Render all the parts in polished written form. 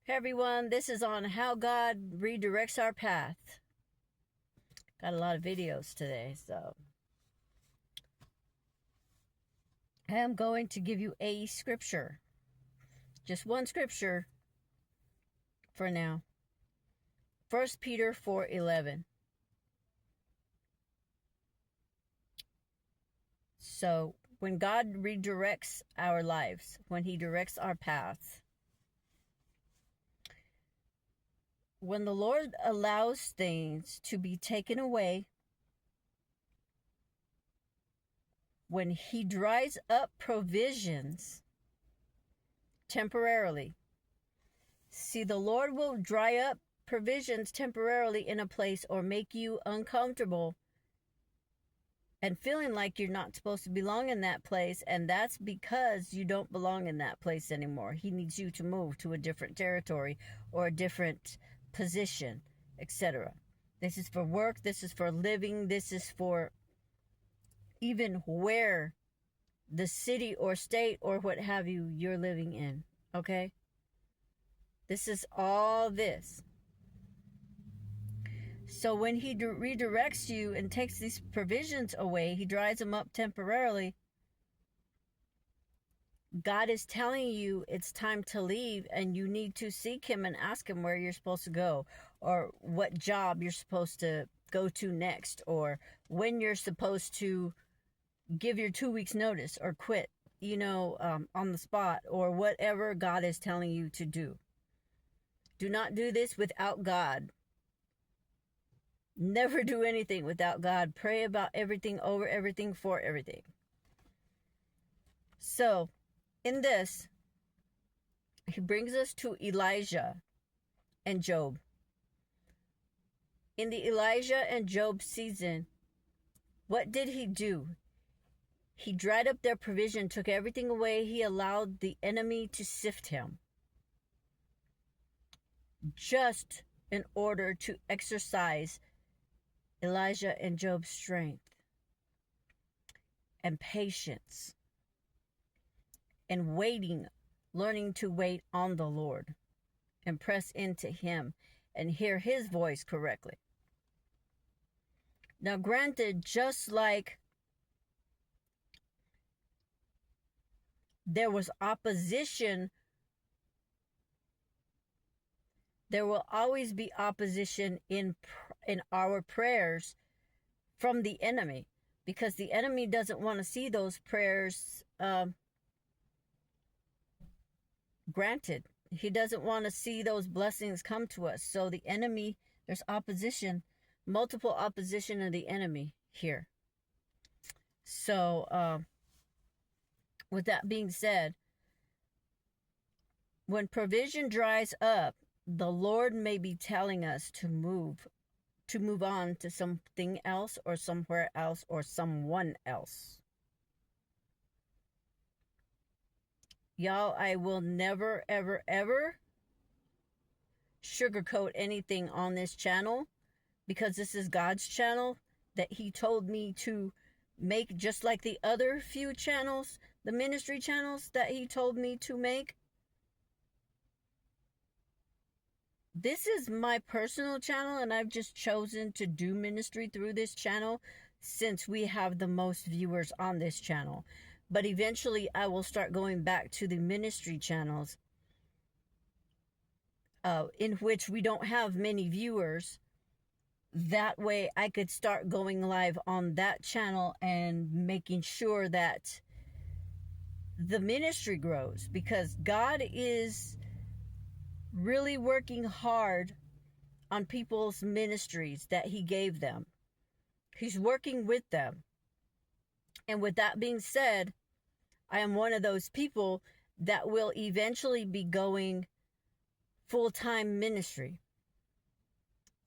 Hey everyone, this is on how God redirects our path. Got a lot of videos today, so I am going to give you a scripture. Just one scripture for now. 1 Peter 4:11. So, when God redirects our lives, when he directs our paths, when the Lord allows things to be taken away, when he dries up provisions temporarily. See, the Lord will dry up provisions temporarily in a place or make you uncomfortable and feeling like you're not supposed to belong in that place, and that's because you don't belong in that place anymore. He needs you to move to a different territory or a different position, etc. This is for work, this is for living, this is for even where the city or state or what have you you're living in, okay? This is all this. So when he redirects you and takes these provisions away, he dries them up temporarily. God is telling you it's time to leave, and you need to seek him and ask him where you're supposed to go, or what job you're supposed to go to next, or when you're supposed to give your 2 weeks notice or quit, on the spot, or whatever God is telling you to do. Do not do this without God. Never do anything without God. Pray about everything, over everything, for everything. So, in this, he brings us to Elijah and Job. In the Elijah and Job season, what did he do? He dried up their provision, took everything away. He allowed the enemy to sift him, just in order to exercise Elijah and Job's strength and patience and waiting, learning to wait on the Lord and press into him and hear his voice correctly. Now, granted, just like there was opposition, there will always be opposition in our prayers from the enemy, because the enemy doesn't want to see those prayers granted. He doesn't want to see those blessings come to us. So the enemy, there's opposition, multiple opposition of the enemy here. So with that being said, when provision dries up, the Lord may be telling us to move on to something else or somewhere else or someone else. Y'all, I will never, ever, ever sugarcoat anything on this channel, because this is God's channel that he told me to make, just like the other few channels, the ministry channels that he told me to make. This is my personal channel, and I've just chosen to do ministry through this channel since we have the most viewers on this channel. But eventually I will start going back to the ministry channels in which we don't have many viewers. That way I could start going live on that channel and making sure that the ministry grows, because God is really working hard on people's ministries that he gave them. He's working with them. And with that being said, I am one of those people that will eventually be going full-time ministry.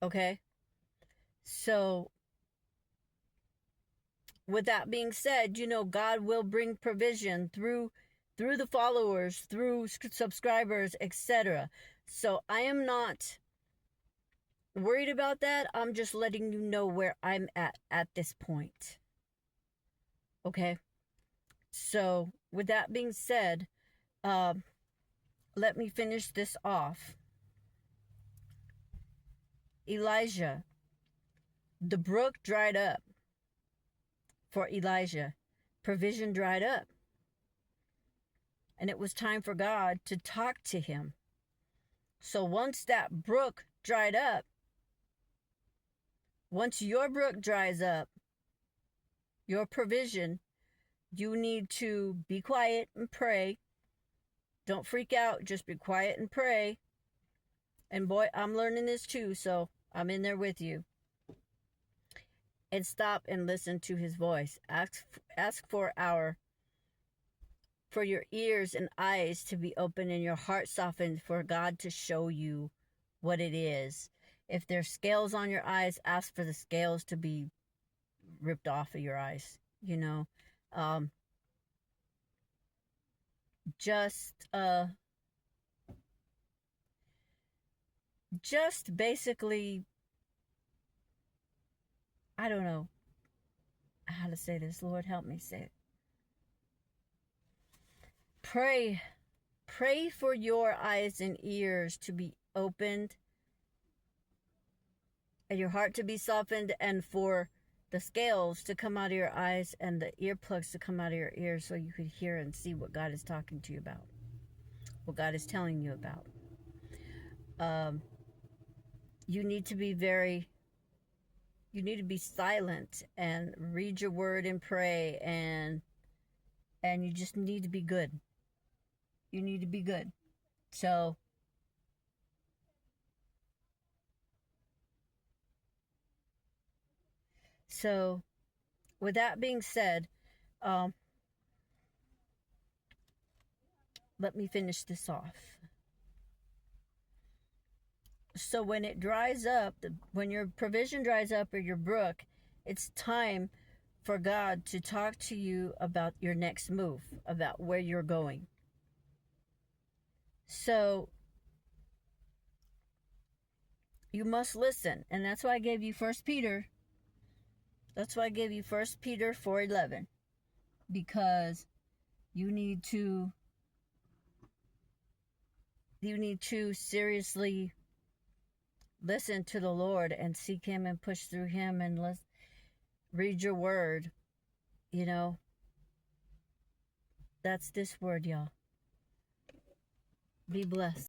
Okay? So, with that being said, God will bring provision through the followers, through subscribers, etc. So I am not worried about that. I'm just letting you know where I'm at this point. Okay? So with that being said, let me finish this off. Elijah, the brook dried up for Elijah. Provision dried up. And it was time for God to talk to him. So once that brook dried up, once your brook dries up, your provision, you need to be quiet and pray. Don't freak out. Just be quiet and pray. And boy, I'm learning this too, so I'm in there with you. And stop and listen to his voice. Ask for your ears and eyes to be open and your heart softened for God to show you what it is. If there's scales on your eyes, ask for the scales to be ripped off of your eyes. You know, just basically, I don't know how to say this. Lord, help me say it. Pray for your eyes and ears to be opened and your heart to be softened, and for the scales to come out of your eyes and the earplugs to come out of your ears so you could hear and see what God is talking to you about, what God is telling you about. You need to be silent and read your word and pray, and you just need to be good. You need to be good. So with that being said, let me finish this off. So when it dries up, when your provision dries up or your brook, it's time for God to talk to you about your next move, about where you're going. So you must listen. And that's why I gave you 1 Peter. That's why I gave you 1 Peter 4:11. Because you need to seriously listen to the Lord and seek him and push through him, and let's read your word. You know, that's this word, y'all. Be blessed.